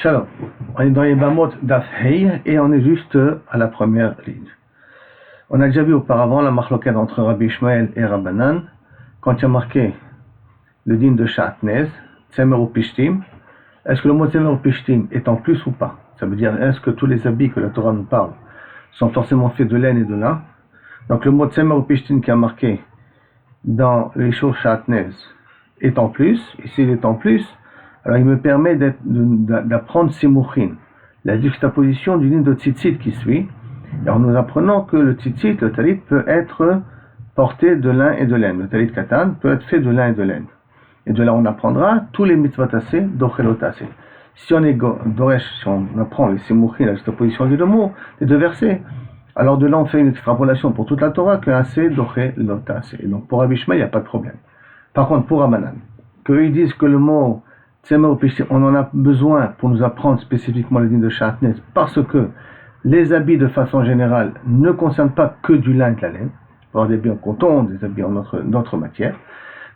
Shalom. On est dans les Bamot d'Af Hei et on est juste à la première ligne. On a déjà vu auparavant la marloquette entre Rabbi Ishmael et Rabbanan quand il y a marqué le din de Shatnez, Tzemer ou Pishtim. Est-ce que le mot Tzemer ou Pishtim est en plus ou pas? Ça veut dire, est-ce que tous les habits que la Torah nous parle sont forcément faits de laine et de lin? Donc le mot Tzemer ou Pishtim qui est marqué dans les choses Shatnez est en plus, et s'il est en plus, alors il me permet d'apprendre Simouchin, la juxtaposition du din de Tzitzit qui suit. Et en nous apprenant que le Tzitzit, le talit, peut être porté de lin et de laine. Le talit katan peut être fait de lin et de laine. Et de là on apprendra tous les mitzvot assez, dochelot assez. Si on est doresh, si on apprend les Simouchin, la juxtaposition des deux mots, des deux versets, alors de là on fait une extrapolation pour toute la Torah que assez, dochelot assez. Et donc pour Rabbi Ishmael, il n'y a pas de problème. Par contre pour Rabbanan, qu'ils disent que le mot on en a besoin pour nous apprendre spécifiquement le din de Shatnez, parce que les habits de façon générale ne concernent pas que du lin et de la laine, avoir des habits en coton, des habits en d'autres matières.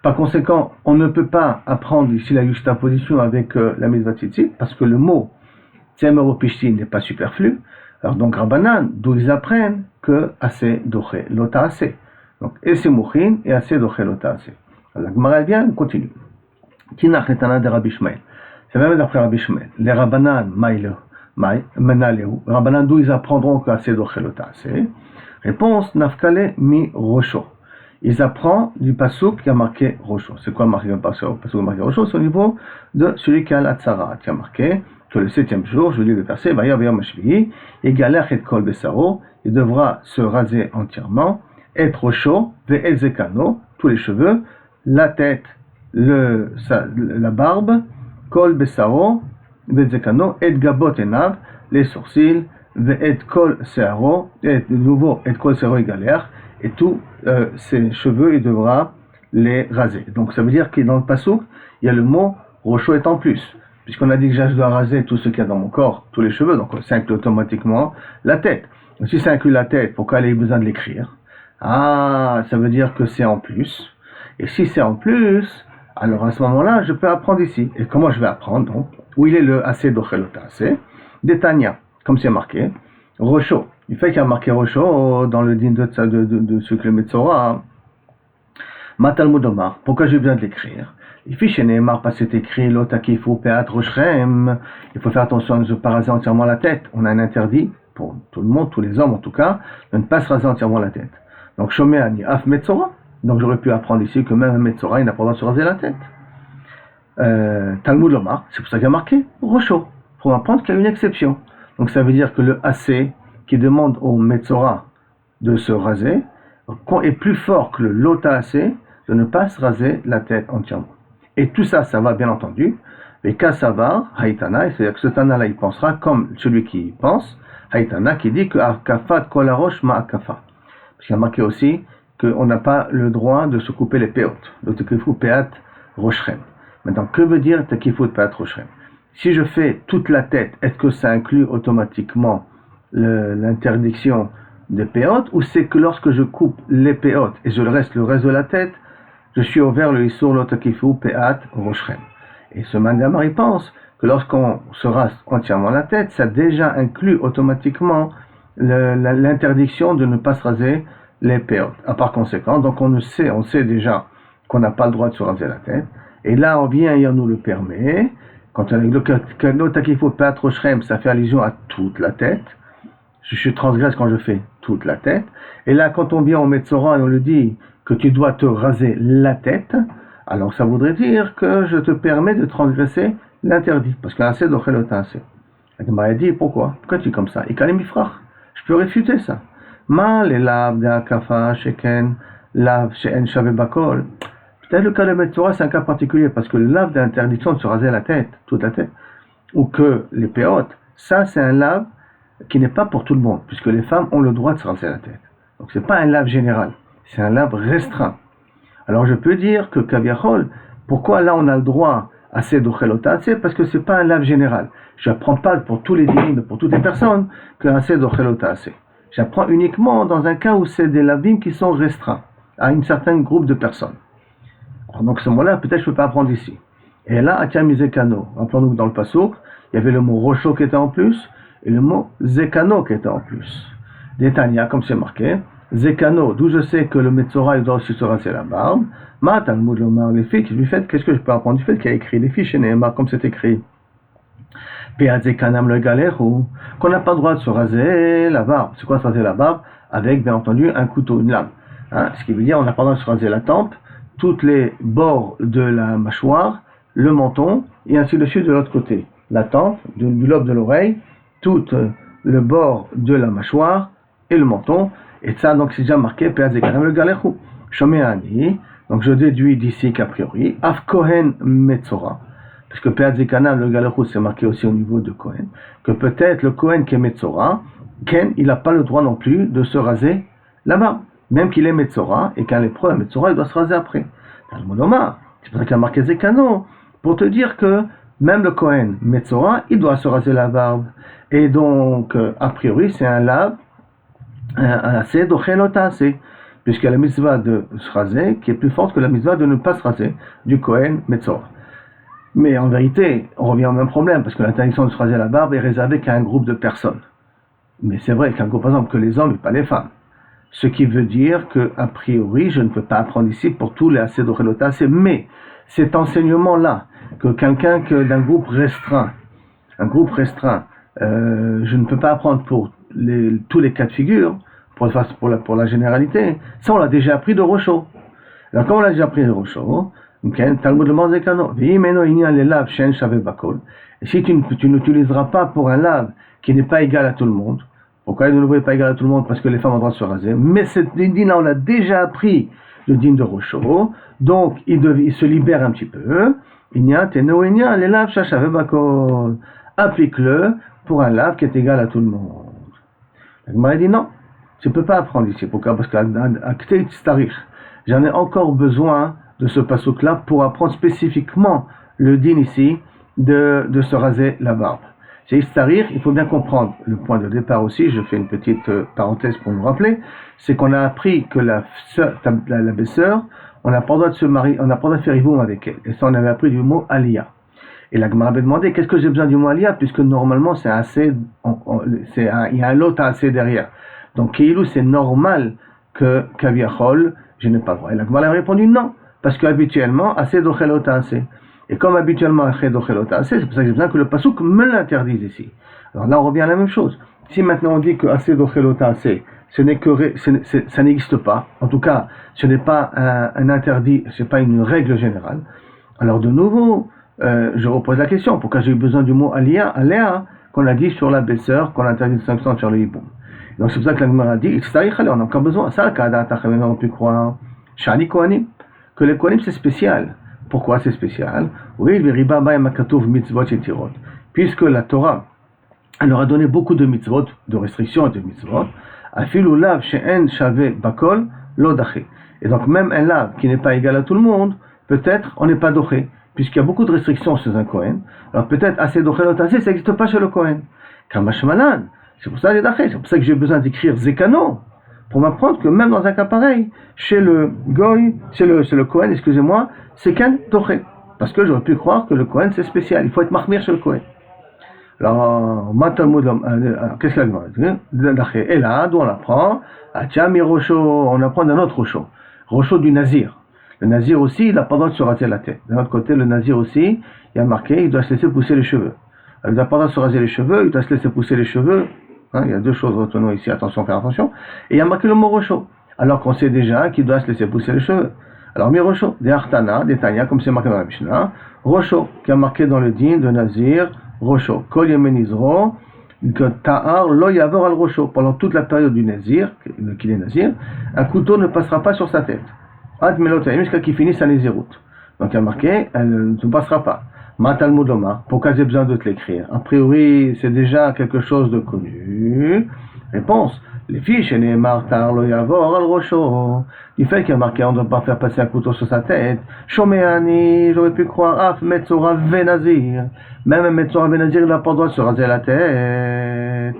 Par conséquent, on ne peut pas apprendre ici la juxtaposition avec la mitzvah tzitzit, parce que le mot tzemer ou pishtim n'est pas superflu. Alors donc Rabbanan, d'où ils apprennent que assez doché lota assez. Donc et c'est mouchin et assez doché lota assez. Alors la Gemara vient, on continue. Tinach etana de Rabbi Ishmael. C'est même d'après Rabbi Ishmael. Les Rabbanan, Rabbanan, d'où ils apprendront que assez dochelota assez. Réponse, nafkale mi rosho. Ils apprennent du pasuk qui a marqué rosho. C'est quoi marqué le pasuk qui a marqué rosho? C'est au niveau de celui qui a la tzara, qui a marqué que le 7e jour, je lis le verset, Vaya vayom hashvi'i, égalach et kol besaro, il devra se raser entièrement, être rosho, ve'et zekano, tous les cheveux, la tête, la barbe, kol besaro, ve'zekano, et gabot enav, les sourcils, ve'et kol searo, et de nouveau, et kol searo égalère, et tous ses cheveux, il devra les raser. Donc ça veut dire que dans le pasuk, il y a le mot rocho est en plus, puisqu'on a dit que je dois raser tout ce qu'il y a dans mon corps, tous les cheveux, donc ça inclut automatiquement la tête. Donc si ça inclut la tête, pourquoi il y a besoin de l'écrire? Ah, ça veut dire que c'est en plus. Et si c'est en plus, alors à ce moment-là, je peux apprendre ici. Et comment je vais apprendre donc? Où il est le assez dochelota assez? Détania, comme c'est marqué. Rocho. Il fait qu'il y a marqué Rocho dans le din de ce que le Metzora. Matalmudomar. Pourquoi j'ai besoin de l'écrire? Il fiche Neymar parce que c'est écrit l'otakifu peat roshrem. Il faut faire attention à ne pas raser entièrement la tête. On a un interdit pour tout le monde, tous les hommes en tout cas, de ne pas se raser entièrement la tête. Donc Shomeani af Metzora. Donc j'aurais pu apprendre ici que même un Metzora, il n'a pas le droit de se raser la tête. Talmud Lomar, c'est pour ça qu'il y a marqué Rocho. Il faut apprendre qu'il y a une exception. Donc ça veut dire que le assez qui demande au Metzora de se raser est plus fort que le lota assez de ne pas se raser la tête entièrement. Et tout ça, ça va bien entendu. Mais Kassavar, Haïtana, c'est-à-dire que ce Tana-là, il pensera comme celui qui pense, Haïtana, qui dit que Akafat Kolarosh Ma'akafa. Parce qu'il y a marqué aussi qu'on n'a pas le droit de se couper les péotes. Le tekifu peat roshrem. Maintenant, que veut dire tekifu peat roshrem? Si je fais toute la tête, est-ce que ça inclut automatiquement l'interdiction des péotes, ou c'est que lorsque je coupe les péotes et le reste de la tête, je suis ouvert le isur lo tekifu peat roshrem? Et ce Mandamar, il pense que lorsqu'on se rase entièrement la tête, ça déjà inclut automatiquement l'interdiction de ne pas se raser les péotes. Par conséquent, donc on sait déjà qu'on n'a pas le droit de se raser la tête. Et là, on vient et on nous le permet. Quand on a le takifu peat roshrem, ça fait allusion à toute la tête. Je transgresse quand je fais toute la tête. Et là, quand on vient au Metzora et on lui dit que tu dois te raser la tête, alors ça voudrait dire que je te permets de transgresser l'interdit. Parce que assez dochelota assez. La Gemara dit pourquoi? Pourquoi tu es comme ça? Et kalim ifrach. Je peux réfuter ça. Ma les laves d'akafa sheken lav she'en shave bakol. Peut-être le cas de Metzora, c'est un cas particulier parce que le lave d'interdiction de se raser la tête, toute la tête, ou que les péotes, ça c'est un lave qui n'est pas pour tout le monde, puisque les femmes ont le droit de se raser la tête. Donc c'est pas un lave général, c'est un lave restreint. Alors je peux dire que kaviachol, pourquoi là on a le droit à ces dochelota assez? Parce que c'est pas un lave général. Je n'apprends pas pour tous les dîmes, pour toutes les personnes, que assez dochelota assez. J'apprends uniquement dans un cas où c'est des lavim qui sont restreints à un certain groupe de personnes. Alors donc à ce moment-là, peut-être je ne peux pas apprendre ici. Et là, Atia Mizekano, rappelons-nous dans le pasuk, il y avait le mot Rocho qui était en plus, et le mot Zekano qui était en plus. Détania, comme c'est marqué, Zekano, d'où je sais que le Metzora il doit aussi se raser la barbe. Ma Talmud Lomar, les filles, du fait, qu'est-ce que je peux apprendre du fait qu'il a écrit les filles chez Nehemar, comme c'est écrit. Pea Zekanam le Galerou, qu'on n'a pas le droit de se raser la barbe. C'est quoi se raser la barbe? Avec, bien entendu, un couteau, une lame. Hein, ce qui veut dire, on n'a pas le droit de se raser la tempe, toutes les bords de la mâchoire, le menton, et ainsi de suite de l'autre côté. La tempe, du lobe de l'oreille, tout le bord de la mâchoire et le menton. Et ça, donc, c'est déjà marqué, Pea Zekanam le Galerou. Shomeani, donc je déduis d'ici qu'a priori, Af Kohen Metzora, parce que Pea Zekanam le Galerou, c'est marqué aussi au niveau de Kohen, que peut-être le Kohen qui est Metzora, Ken, il n'a pas le droit non plus de se raser la barbe, même qu'il est Metzora, et qu'un lépreux à Metzora, il doit se raser après. C'est pour ça qu'il a marqué Zekano, pour te dire que même le Kohen Metzora, il doit se raser la barbe. Et donc, a priori, c'est un lave, un assez d'ochelota assez, puisqu'il y a la mitzvah de se raser qui est plus forte que la mitzvah de ne pas se raser du Kohen Metzora. Mais en vérité, on revient au même problème, parce que l'interdiction de se raser la barbe est réservée qu'à un groupe de personnes. Mais c'est vrai qu'un groupe, par exemple, que les hommes et pas les femmes. Ce qui veut dire que, a priori, je ne peux pas apprendre ici pour tous les assez d'ochelota assez, mais cet enseignement-là, que quelqu'un d'un groupe restreint, je ne peux pas apprendre pour tous les cas de figure, pour la généralité. Ça, on l'a déjà appris de Rocho. Alors, quand on l'a déjà appris de Rocho, Talmud le Zekano, et si tu n'utiliseras pas pour un lave qui n'est pas égal à tout le monde, pourquoi il ne est pas égal à tout le monde? Parce que les femmes ont le droit de se raser. Mais cette din-là, on l'a déjà appris le din de Rocho, donc il se libère un petit peu. Applique-le pour un lave qui est égal à tout le monde. Il m'a dit non, tu ne peux pas apprendre ici. Pourquoi? Parce qu'à j'en ai encore besoin de ce passouk-là pour apprendre spécifiquement le din ici de se raser la barbe. Chez Istarir, il faut bien comprendre le point de départ aussi, je fais une petite parenthèse pour nous rappeler, c'est qu'on a appris que la belle-sœur, on n'a pas le droit de se marier, on n'a pas le droit de faire iboum avec elle. Et ça, on avait appris du mot aliyah. Et la Gemara avait demandé, qu'est-ce que j'ai besoin du mot aliyah, puisque normalement, c'est assez, il y a un lot assez derrière. Donc, Keilou, c'est normal que Kaviachol, je n'ai pas le droit. Et la Gemara a répondu non, parce qu'habituellement, assez d'ochelota assez. Et comme habituellement, c'est pour ça que j'ai besoin que le pasouk me l'interdise ici. Alors là, on revient à la même chose. Si maintenant on dit que assez d'ochelota assez, ça n'existe pas, en tout cas, ce n'est pas un interdit, ce n'est pas une règle générale, alors de nouveau, je repose la question, pourquoi j'ai eu besoin du mot aléa, qu'on a dit sur la belle-sœur, qu'on a interdit de 500 sur le hiboum. Donc c'est pour ça que la Gemara a dit, on a encore besoin, ça, on a pu croire, Shani Kohanim, que les Kohanim c'est spécial. Pourquoi c'est spécial? Oui, puisque la Torah elle leur a donné beaucoup de mitzvot, de restrictions et de mitzvot. Et donc même un lave qui n'est pas égal à tout le monde, peut-être on n'est pas doché, puisqu'il y a beaucoup de restrictions chez un Kohen. Alors peut-être assez d'ochelotacé, ça n'existe pas chez le Kohen. Kamashmalan, c'est pour ça que j'ai besoin d'écrire Zekano, pour m'apprendre que même dans un cas pareil, chez le Goy, chez le Kohen, excusez-moi, c'est qu'un doché. Parce que j'aurais pu croire que le Kohen c'est spécial, il faut être mahmir chez le Kohen. Alors, qu'est-ce qu'il a dit? Et là, d'où on apprend? On apprend d'un autre Rocho. Rocho du Nazir. Le Nazir aussi, il n'a pas le droit de se raser la tête. D'un autre côté, le Nazir aussi, il y a marqué, il doit se laisser pousser les cheveux. Alors, il n'a pas le droit de se raser les cheveux, il doit se laisser pousser les cheveux. Hein, il y a deux choses, retenons ici, attention, faire attention. Et il y a marqué le mot Rocho. Alors qu'on sait déjà qu'il doit se laisser pousser les cheveux. Alors, mi Rocho, des Artana, des Tanya, comme c'est marqué dans la Mishnah. Rocho, qui a marqué dans le din de Nazir, Rocho, Kol Yemenizro, que Ta'ar lo yavar al Rocho, pendant toute la période du Nazir, qu'il est Nazir, un couteau ne passera pas sur sa tête. Ad Melotayim, jusqu'à qu'il finisse sa Nézirut. Donc il y a marqué, elle ne passera pas. Matalmud Omar, pourquoi j'ai besoin de te l'écrire? A priori, c'est déjà quelque chose de connu. Réponse, les fiches, elle est Martar lo yavar al Rocho. Du fait qu'il y a marqué, on ne doit pas faire passer un couteau sur sa tête. Shomeani, j'aurais pu croire, Af Metzora Venazir. Même un Metzora Venazir, il n'a pas le droit de se raser la tête.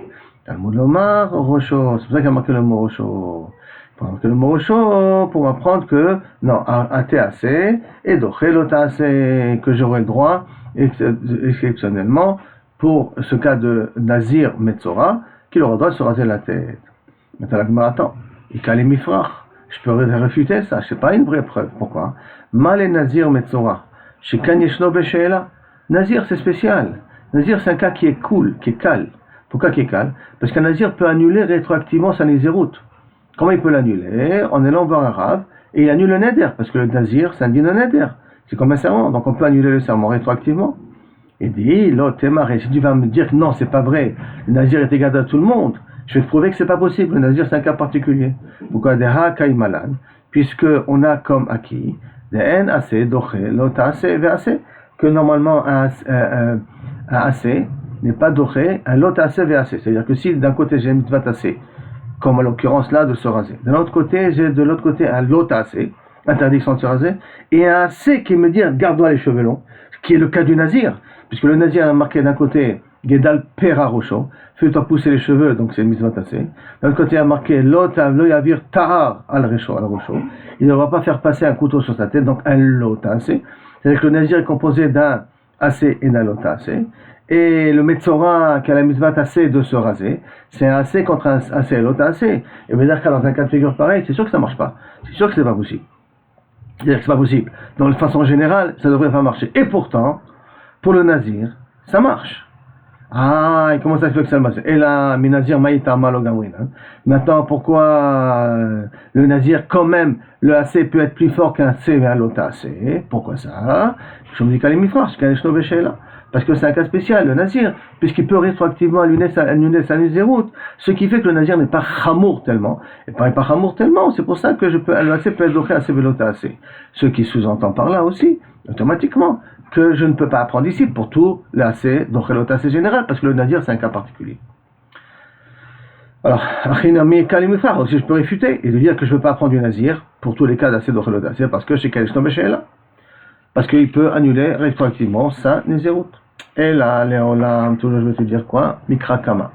Talmud Lomar, Rocho. C'est pour ça qu'il y a marqué le mot Rocho. Il faut marquer le mot Rocho pour m'apprendre que, non, ATAC et Dochelotacé, que j'aurai le droit, exceptionnellement, pour ce cas de Nazir Metzora, qu'il aura le droit de se raser la tête. Maintenant la Gemara attend. Il calé mifrach. Je peux réfuter ça, c'est pas une vraie preuve. Pourquoi? Mal et Nazir Metzora. Chez Kanyeshno Besheela. Nazir c'est spécial. Nazir c'est un cas qui est cool, qui est calme. Pourquoi qui est calme? Parce qu'un Nazir peut annuler rétroactivement sa Nézirut. Comment il peut l'annuler? En allant voir un Rav et il annule le Neder. Parce que le Nazir c'est un din de Neder. C'est comme un serment. Donc on peut annuler le serment rétroactivement. Il dit, l'autre est marré. Si tu vas me dire que non, c'est pas vrai, le Nazir est égal à tout le monde, je vais te prouver que c'est pas possible. Le Nazir, c'est un cas particulier. Pourquoi? Des ha-kai-malan, puisque on a comme acquis, des en assez, doche, l'autre assez, ve assez, que normalement un assez n'est pas doche, un l'autre assez, ve assez. C'est-à-dire que si d'un côté j'ai une mitzvah assez, comme en l'occurrence là de se raser, de l'autre côté, j'ai de l'autre côté un l'autre assez, interdiction de se raser, et un assez qui me dit, garde-toi les cheveux longs, qui est le cas du Nazir. Puisque le Nazir a marqué d'un côté Gedal Pera Rocho, fais-toi pousser les cheveux, donc c'est une mitzvah tassée. D'un autre côté, il a marqué Lo Yavir Tahar al Rocho. Il ne devra pas faire passer un couteau sur sa tête, donc un Lo Tassé. C'est-à-dire que le Nazir est composé d'un assez et d'un Lo Tassé. Et le Metzora qui a la mitzvah tassée de se raser, c'est un assez contre un assez et Lo Tassé. Et bien, dans un cas de figure pareil, c'est sûr que ça ne marche pas. C'est sûr que ce n'est pas possible. C'est-à-dire que ce n'est pas possible. Dans la façon générale, ça ne devrait pas marcher. Et pourtant, pour le Nazir, ça marche. Ah, et comment ça se fait que ça marche? Et là, mi Nazir maïta malogamrina. Maintenant, pourquoi le Nazir, quand même, le AC peut être plus fort qu'un C et un l'autre AC? Pourquoi ça? Je me dis qu'elle est mi-frère, là. Parce que c'est un cas spécial, le Nazir, puisqu'il peut rétroactivement annuler sa Nézirut, ce qui fait que le Nazir n'est pas chamour tellement. Et pas chamour tellement, c'est pour ça que le AC peut être doché AC et l'autre AC. Ce qui sous-entend par là aussi, automatiquement, que je ne peux pas apprendre ici pour tout l'AC, donc l'OTAC général, parce que le Nazir c'est un cas particulier. Alors, aussi je peux réfuter et de dire que je ne peux pas apprendre du Nazir pour tous les cas d'AC donc l'OTAC, parce que chez Kalishno Beshela, parce qu'il peut annuler rétroactivement sa Nézirut. Et là, Léolam, toujours je vais te dire quoi? Mikra Kama.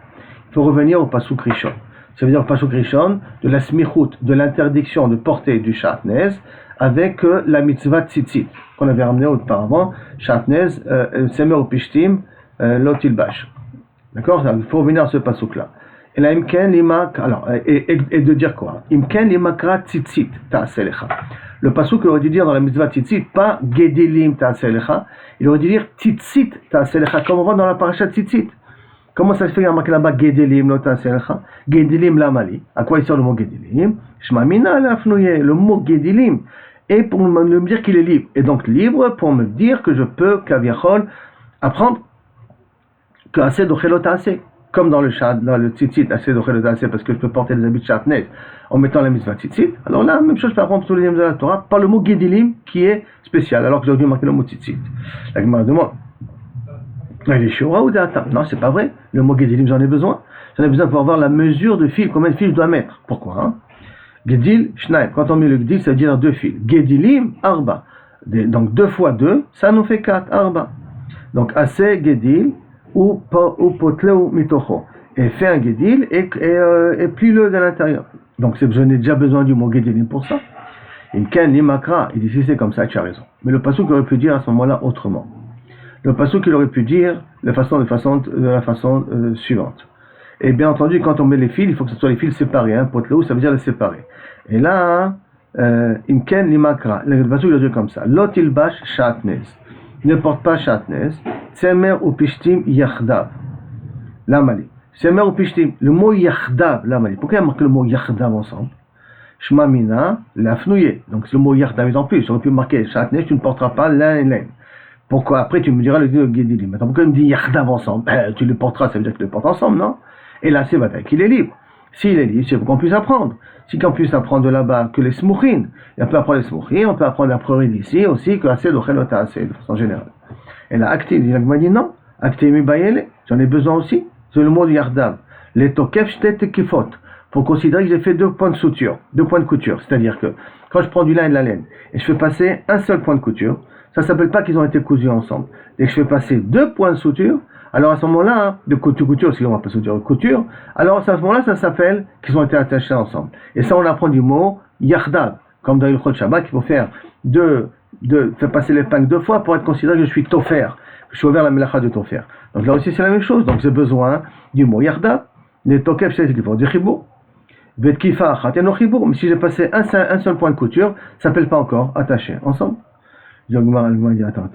Il faut revenir au Pasuk Rishon. Ça veut dire au Pasuk Rishon de la smichut, de l'interdiction de porter du shatnez avec la mitzvah tzitzit qu'on avait ramené auparavant, shatnez, semer ou pishtim, lotilbash. D'accord? Il faut revenir à ce pasuk-là. Et là, imken limak, alors, et de dire quoi? Imken limakra tzitzit ta'aselecha. Le pasuk aurait dû dire dans la mitzvah tzitzit, pas gedilim ta'aselecha, il aurait dû dire tzitzit ta'aselecha, comme on voit dans la parasha tzitzit. Comment ça se fait qu'il y a marqué là-bas Gedelim, l'otaselecha? Gedelim lamali. À quoi il sort le mot Gedelim? Shmamina l'afnouye, le mot Gedelim. Et pour me dire qu'il est libre. Et donc libre pour me dire que je peux, kaviachol, apprendre que assez d'ochelotase. Comme dans le tzitzit, assez d'ochelotase, parce que je peux porter des habits de chatnez en mettant la mitzvah tzitzit. Alors là, même chose, je peux apprendre tous les livres de la Torah par le mot Gedelim qui est spécial, alors que j'ai dû marquer le mot tzitzit. La Gemara demande. Non, c'est pas vrai. Le mot Gedilim, j'en ai besoin. J'en ai besoin pour avoir la mesure de fil, combien de fils je dois mettre. Pourquoi? Gedil, Shnaim. Quand on met le Gedil, ça veut dire 2 fils. Gedilim, Arba. Donc 2 fois 2, ça nous fait 4, Arba. Donc assez Gedil, ou Potleu Mitocho. Et fais un Gedil et plie-le de l'intérieur. Donc je n'ai déjà besoin du mot Gedilim pour ça. Il dit si c'est comme ça, tu as raison. Mais le passage aurait pu dire à ce moment-là autrement. Le passage qu'il aurait pu dire de la façon suivante. Et bien entendu, quand on met les fils, il faut que ce soit les fils séparés. Hein, Potlou, ça veut dire les séparer. Et là, imken limakra. Le passage il aurait dit comme ça. Lotilbash shatnez. Ne porte pas shatnez. Tsemer ou pishtim yachdav. Lamali. Tsemer ou pishtim. Le mot yachdav, lamali. Pourquoi il y a marqué le mot yachdav ensemble? Shmamina, l'afnouye. Donc c'est le mot yachdav en plus. J'aurais pu marquer shatnez, tu ne porteras pas l'un et l'un. Pourquoi? Après, tu me diras le Gedilim. Maintenant, pourquoi il me dit Yachdav ensemble? Tu le porteras, ça veut dire que tu le portes ensemble, non? Et là, c'est bataille qu'il est libre. S'il est libre, c'est pour qu'on puisse apprendre. Si qu'on puisse apprendre de là-bas que les smouchines, on peut apprendre les smouchines, on peut apprendre la priori d'ici aussi, que assez d'ochelota assez, de façon générale. Et là, acté, il m'a dit non. Acté mi bayele, j'en ai besoin aussi. C'est le mot de Yachdav. Les tokef shtet kifot. Pour considérer que j'ai fait 2 points de suture, 2 points de couture. C'est-à-dire que, quand je prends du lin et de la laine, et je fais passer un seul point de couture, ça ne s'appelle pas qu'ils ont été cousus ensemble. Dès que je fais passer 2 points de suture, alors à ce moment-là, hein, de couture, si on va pas suture, couture, alors à ce moment-là, ça s'appelle qu'ils ont été attachés ensemble. Et ça, on apprend du mot Yachdav, comme dans le Chod Shabbat, qu'il faut faire faire passer l'épingle 2 fois pour être considéré que je suis tofer, que je suis ouvert la melacha de tofer. Donc là aussi c'est la même chose. Donc j'ai besoin du mot yarda, les tokef c'est qui font du chibou. Bet kifa achateno chibou. Mais si j'ai passé un seul point de couture, ça s'appelle pas encore attaché. Ensemble. Je dis attends.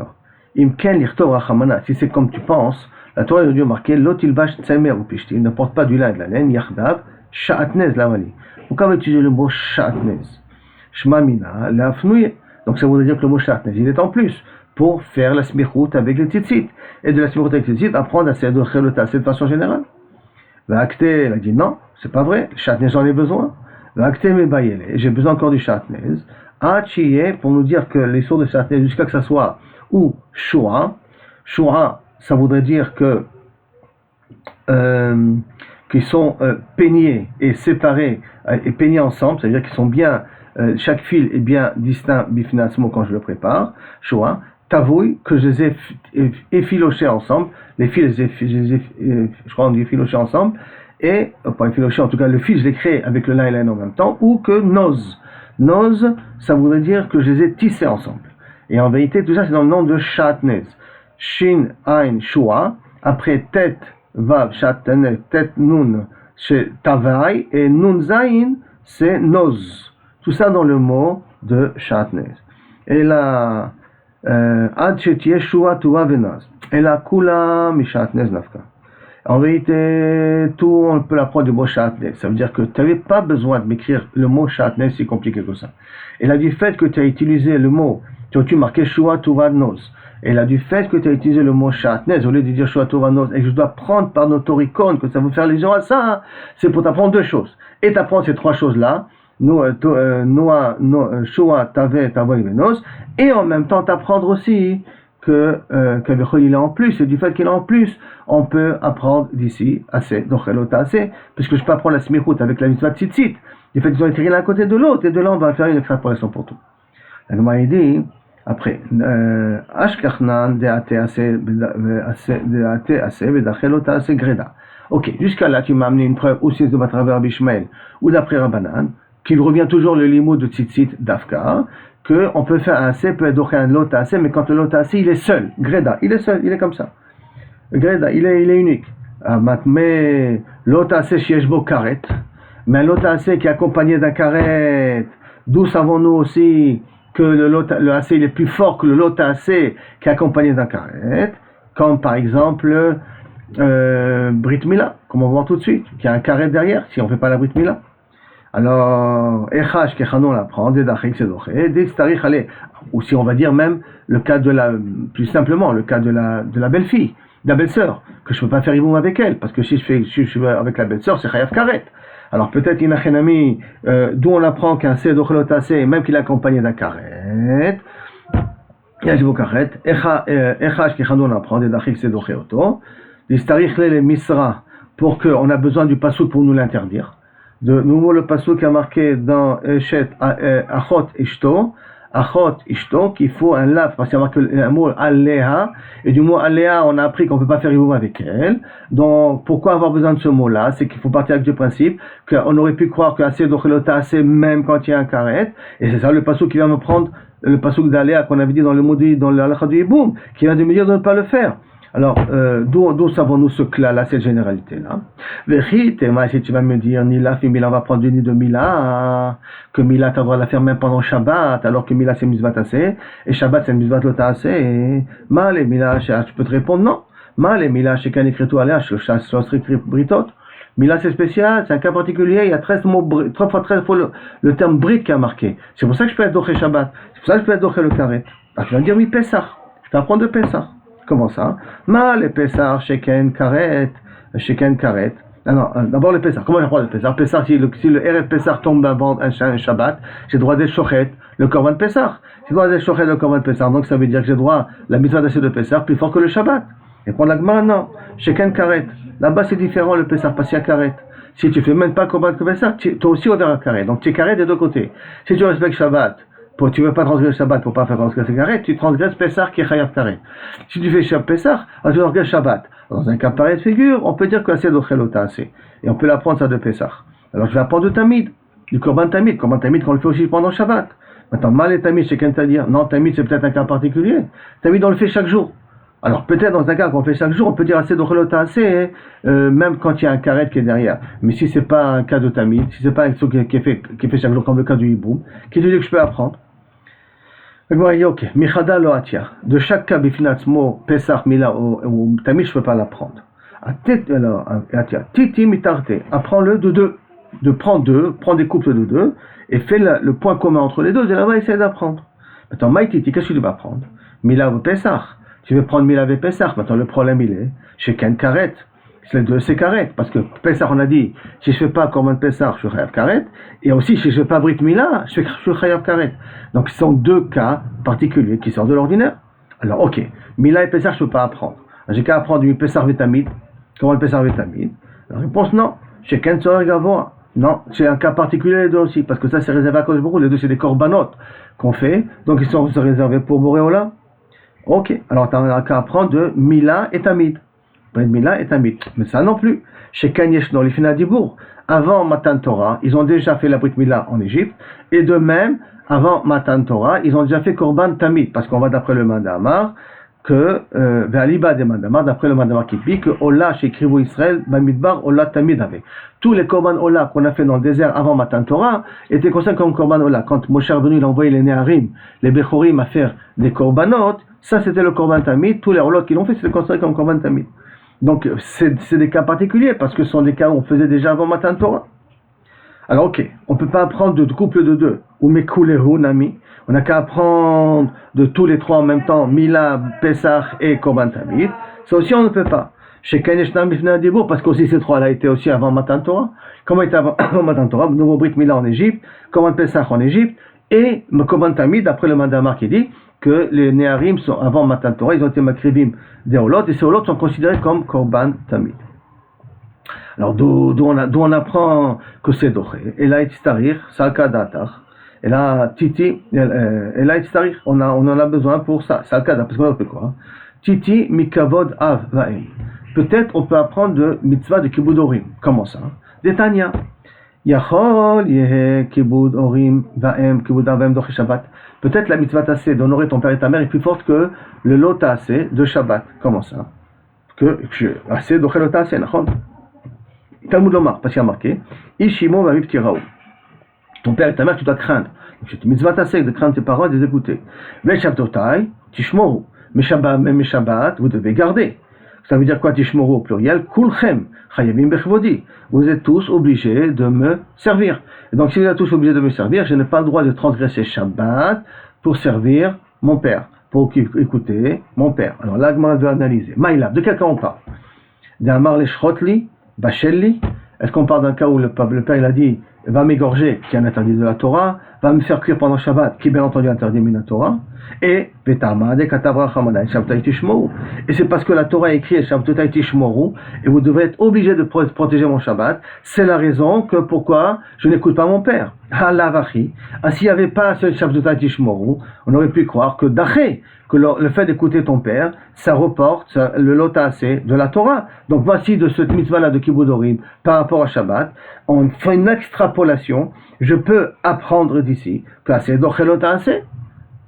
Imken lichtov rachamana. Si c'est comme tu penses, la Torah a dû marquer lotilbash tsemer ou pishti. Il ne porte pas du lin et de la laine. Yardav sha'atnez lamali. Pourquoi va utiliser le mot sha'atnez? Shma mina lafnouye. Donc ça voudrait dire que le mot sha'atnez, il est en plus pour faire la smichout avec les tzitzit. Et de la smichout avec les tzitzit, apprendre à de chelota, c'est de façon générale. L'acte, elle a dit non, c'est pas vrai. Sha'atnez, j'en ai besoin. L'acte me bayele. J'ai besoin encore du sha'atnez. Achiye, pour nous dire que les sourds de sha'atnez, jusqu'à que ça soit ou shua. Shua, ça voudrait dire que qu'ils sont peignés et séparés et peignés ensemble, c'est-à-dire qu'ils sont bien, chaque fil est bien distinct bifnasmo quand je le prépare. Shua, tavoui, que je les ai effilochés ensemble, les fils, je crois on dit effilochés ensemble, et, pas effilochés, en tout cas le fil je l'ai créé avec le lin et la laine en même temps, ou que noz. Noz, ça voudrait dire que je les ai tissés ensemble. Et en vérité, tout ça c'est dans le nom de sha'atnez. Shin, Ain, Shua, après Tet, Vav, Sha'atnez, Tet, Nun, c'est Tavai, et Nun, Zain, c'est Noz. Tout ça dans le mot de Sha'atnez. Et là, Ad Shetie, Shua, Tuva, Venaz. Et là, Kula, Mi Sha'atnez, Nafka. En vérité, tout, on peut l'apprendre du mot Sha'atnez. Ça veut dire que tu n'avais pas besoin de m'écrire le mot Sha'atnez si compliqué que ça. Et là, du fait que tu as utilisé le mot, tu as marqué Shua, Tuva, Noz. Et là, du fait que tu as utilisé le mot sha'atnez, au lieu de dire Shua Tova Noz, et que je dois prendre par notre icône, que ça veut faire les gens à ça, c'est pour t'apprendre deux choses. Et t'apprendre ces trois choses-là, Shua, Tave, Tavoy, Noz, et en même temps t'apprendre aussi que il est en plus, et du fait qu'il est en plus, on peut apprendre d'ici assez, donc assez, puisque je peux apprendre la smichout avec la mitzvah tzitzit, du fait qu'ils ont été l'un à côté de l'autre, et de là on va faire une extrapolation pour tout. La Gemara dit, après, Ashkachnan de'ate ase vedachelota ase greda. Ok, jusqu'à là tu m'as amené une preuve aussi de Batraver Bishmael ou d'après Rabbanan, qu'il revient toujours le limo de Tzitzit d'Afka, qu'on peut faire un ase, peut être un lot ase, mais quand le lot ase il est seul, greda, il est seul, il est comme ça. Greda, il est unique. Mais lot ase shieshbo karet, mais un lot ase qui est accompagné d'un karet, d'où savons-nous aussi que le AC il est plus fort que le lot AC qui est accompagné d'un karet, comme par exemple Brit Mila, comme on va voir tout de suite, qui a un karet derrière, si on ne fait pas la Brit Mila. Alors, Echash Kechanon l'apprend, Dedachik Sedoche, Destarich allez, ou si on va dire même le cas de la, plus simplement, le cas de la belle-fille, de la belle-sœur, que je ne peux pas faire Iboum avec elle, parce que si je suis avec la belle-sœur, c'est Chayav Karet. Alors peut-être Inachenami, d'où on apprend qu'un Sedochelotase, même qu'il est accompagné d'un karet, Yajbo karet, Echash Kechadon apprend, Dedachik Sedocheoto, Destarich le Misra, pour qu'on a besoin du pasouk pour nous l'interdire. De nouveau le pasouk qui a marqué dans Eshet Achot Ishto, qu'il faut un laf, parce qu'il y a marqué un mot Aléa, et du mot Aléa, on a appris qu'on ne peut pas faire Iboum avec elle. Donc, pourquoi avoir besoin de ce mot-là? C'est qu'il faut partir avec du principe qu'on aurait pu croire que assez d'Ochelota, assez même quand il y a un karet, et c'est ça le pasouk qui vient me prendre, le pasouk d'Aléa qu'on avait dit dans le mot dans l'alakha du Iboum, qui vient de me dire de ne pas le faire. Alors, d'où savons-nous ce là, cette généralité-là? Si tu vas me dire, Nila, Mila va prendre du nid de Mila, que Mila, tu as le droit de la faire même pendant Shabbat, alors que Mila, c'est Mizvat assez, et Shabbat, c'est Mizvat Lota assez. Mal et Mila, je peux te répondre non. Mal et Mila, chez qu'un écrit tout à l'air, Britot. Mila, c'est spécial, c'est un cas particulier, il y a 13 mots, 3 fois 13 fois le terme Brit qui a marqué. C'est pour ça que je peux être doché Shabbat, c'est pour ça que je peux être doché le Karet. Alors, tu vas me dire, oui, Pessah. Je peux apprendre de Pessah. Comment ça? Mal et Pessah, Sheken, Karet. Non, d'abord le Pessah. Comment j'ai le droit de Pessah? Pessah, si le RF Pessah tombe avant un Shabbat, j'ai le droit d'être Shochet, le Korban de Pessah. J'ai le droit d'être Shochet, le Korban de Pessah. Donc ça veut dire que j'ai le droit, la mitzvah d'assiette de Pessah, plus fort que le Shabbat. Et pour la Gemara, non. Sheken, Karet. Là-bas, c'est différent le Pessah, parce qu'il y a Karet. Si tu fais même pas Korban de Pessah, toi aussi on verra Karet. Donc tu es Karet des deux côtés. Si tu respectes Shabbat, tu ne veux pas transgresser Shabbat pour ne pas faire transgresser Karet, tu transgresses Pessah qui est Chayav Karet. Si tu fais Pessah, tu transgresses Shabbat. Dans un cas pareil de figure, on peut dire que c'est d'Ochelota assez. Et on peut l'apprendre ça de Pessah. Alors je vais apprendre de Tamid, du Korban Tamid. Korban Tamid qu'on le fait aussi pendant Shabbat. Maintenant, mal et Tamid, c'est qu'un dire. Non, Tamid c'est peut-être un cas particulier. Tamid on le fait chaque jour. Alors peut-être dans un cas qu'on fait chaque jour, on peut dire assez d'ochelota assez, même quand il y a un karet qui est derrière. Mais si c'est pas un cas de tamid, si c'est pas un truc qui est fait chaque jour, comme le cas du hiboum, qui te dit que je peux apprendre? Ok, Michada lo atia. De chaque cas, bifinatsmo, Pesach, Mila ou Tamid, je ne peux pas l'apprendre. Alors, atia. Titi mitarte. Apprends-le de deux. De prendre deux, prends des couples de deux, et fais le point commun entre les deux, et là-bas, essaie d'apprendre. Maintenant, Maïtiti, qu'est-ce que tu vas prendre? Mila ou Pesach. Tu veux prendre Mila ou Pesach. Maintenant, le problème, il est chez Ken Karet. Les deux, c'est Karet. Parce que Pesach, on a dit, si je ne fais pas Korban Pesach, je suis Chayav Karet. Et aussi, si je ne fais pas Brit Mila, je suis Chayav Karet. Donc, ce sont deux cas particuliers qui sortent de l'ordinaire. Alors, ok. Mila et Pesach, je ne peux pas apprendre. J'ai qu'à apprendre du Pesach Vitamid. Comment le Pesach Vitamid? La réponse, non. Chez Ken Tzorer Gavoa. Non, c'est un cas particulier les deux aussi. Parce que ça, c'est réservé à cause de beaucoup. Les deux, c'est des corbanotes qu'on fait. Donc, ils sont réservés pour Boréola. Ok. Alors, tu n'as qu'à apprendre de Mila et Tamid. Brit Mila et Tamid. Mais ça non plus. Chez Ken Yeshno, les Finadibour, avant Matan Torah, ils ont déjà fait la Brit Mila en Égypte. Et de même, avant Matan Torah, ils ont déjà fait Korban Tamid. Parce qu'on va d'après le Mandamar, que, Ve'aliba de Mandamar, d'après le Mandamar qui dit que Ola chez Krivou Israël, Bamidbar, Ola Tamid avait. Tous les Korban Ola qu'on a fait dans le désert avant Matan Torah étaient considérés comme Korban Ola. Quand Moshe Rabbeinu il a envoyé les Neharim, les Bechorim à faire des Korbanot, ça c'était le Korban Tamid. Tous les Olot qui l'ont fait, c'était considéré comme Korban Tamid. Donc, c'est des cas particuliers, parce que ce sont des cas où on faisait déjà avant Matan Torah. Alors, ok, on ne peut pas apprendre de couple de deux, ou Mekulehu, Nami. On n'a qu'à apprendre de tous les trois en même temps, Mila, Pesach et Korban Tamid. Ça aussi, on ne peut pas. Chez Kaneshna Mifna Dibour, parce qu'aussi ces trois-là étaient aussi avant Matan Torah. Comment était avant Matan Torah? Nouveau Brit Mila en Égypte, Korban Pesach en Égypte, et Korban Tamid, d'après le Mandamar qui dit que les Neharim sont avant Matan Torah, ils ont été makribim des Olot, et ces Olot sont considérés comme Korban Tamid. Alors d'où on apprend que c'est Doché. Et là, Itztarir, Salka Datar. Et là, Titi, et là, Itztarir, on en a besoin pour ça. Salka Datar, parce qu'on a fait quoi? Titi, Mikavod Av Vaem. Peut-être on peut apprendre de mitzvah de Kibud Orim. Comment ça? Détania. Yachol Yehe Kibud Orim Vaem Kibud Avem Doché Shabbat. Peut-être la mitzvah tassé d'honorer ton père et ta mère est plus forte que le lot tassé de Shabbat. Comment ça? Que assez d'ocher lot tassé, nachon? Talmud Lomar, parce qu'il y a marqué Ishimo va vivre tiraou. Ton père et ta mère, tu dois craindre. Donc c'est une mitzvah tassé de craindre tes paroles et de les écouter. Mais Shabtotai, Tishmoru. Mais Shabbat, vous devez garder. Ça veut dire quoi, Tishmoru au pluriel? Kulchem, Chayavim Bechvodi. Vous êtes tous obligés de me servir. Et donc, si vous êtes tous obligés de me servir, je n'ai pas le droit de transgresser Shabbat pour servir mon père, pour écouter mon père. Alors là, on doit analyser. Maïla, de quel cas on parle? D'Amar les Shrotli, Bachelli. Est-ce qu'on parle d'un cas où le père il a dit va m'égorger, qui est un interdit de la Torah, va me faire cuire pendant Shabbat, qui est bien entendu interdit de la Torah, et et c'est parce que la Torah est écrite et vous devrez être obligé de protéger mon Shabbat. C'est la raison que pourquoi je n'écoute pas mon père. S'il n'y avait pas ce Shabbat Tishmoru, on aurait pu croire que Daché, que le fait d'écouter ton père, ça reporte le lotasé de la Torah. Donc voici de cette mitzvah-là de Kibud Orim par rapport à Shabbat, on fait une extrapolation. Je peux apprendre d'ici que c'est dochelotasé,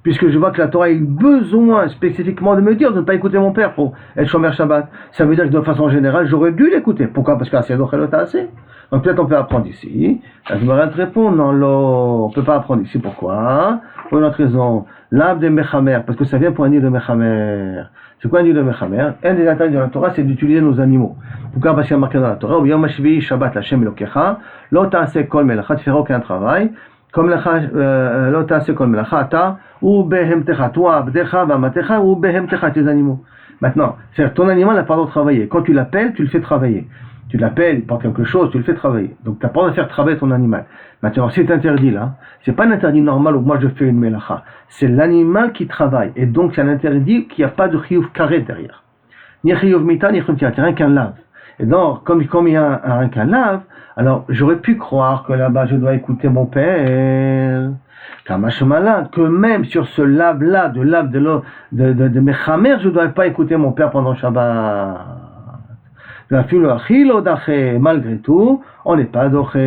puisque je vois que la Torah a eu besoin spécifiquement de me dire de ne pas écouter mon père pour être Shomer Shabbat. Ça veut dire que de façon générale, j'aurais dû l'écouter. Pourquoi? Parce que c'est dochelotasé. Donc peut-être on peut apprendre ici. La Gemara te répond, non, on ne peut pas apprendre ici. Pourquoi? Pour une autre raison. L'ab de Mechamer, parce que ça vient pour un nid de Mechamer. C'est quoi un nid de Mechamer? Un des interdits de la Torah, c'est d'utiliser nos animaux. Pourquoi? Parce qu'il y a marqué dans la Torah, Yom HaShvi'i Shabbat Lashem Elokecha, Lo ta'aseh kol melacha, tu feras aucun travail, comme Lo ta'aseh kol melacha, ata, ou behemtecha, toi, abdecha, vamatecha, ou behemtecha, tes animaux. Maintenant, c'est-à-dire ton animal n'a pas le droit de travailler. Quand tu l'appelles, tu le fais travailler. Tu l'appelles, il porte quelque chose, tu le fais travailler. Donc tu n'as pas le droit de faire travailler ton animal. Maintenant, c'est interdit là. C'est pas un interdit normal où moi je fais une melacha. C'est l'animal qui travaille. Et donc c'est un interdit qui n'y a pas de chiyuv carré derrière. Ni chiyuv mita, ni chiyuv c'est rien qu'un lave. Et donc, comme il y a rien qu'un lave, alors j'aurais pu croire que là-bas je dois écouter mon père. Kamash malade, que même sur ce lave-là, de Mechamer, je ne dois pas écouter mon père pendant Shabbat. Malgré tout, on n'est pas doché.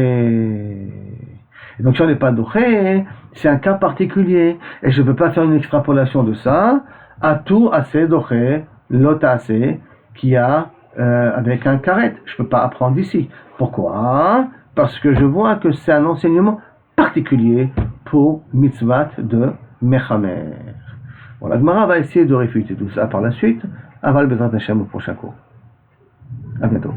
Et donc si on n'est pas doché, c'est un cas particulier. Et je ne peux pas faire une extrapolation de ça à tout assez doché l'otase qui a avec un karet. Je ne peux pas apprendre ici. Pourquoi? Parce que je vois que c'est un enseignement particulier pour mitzvah de Mechamer. Bon, la Gemara va essayer de réfuter tout ça par la suite. Aval Bezrat Hashem au prochain cours. À bientôt.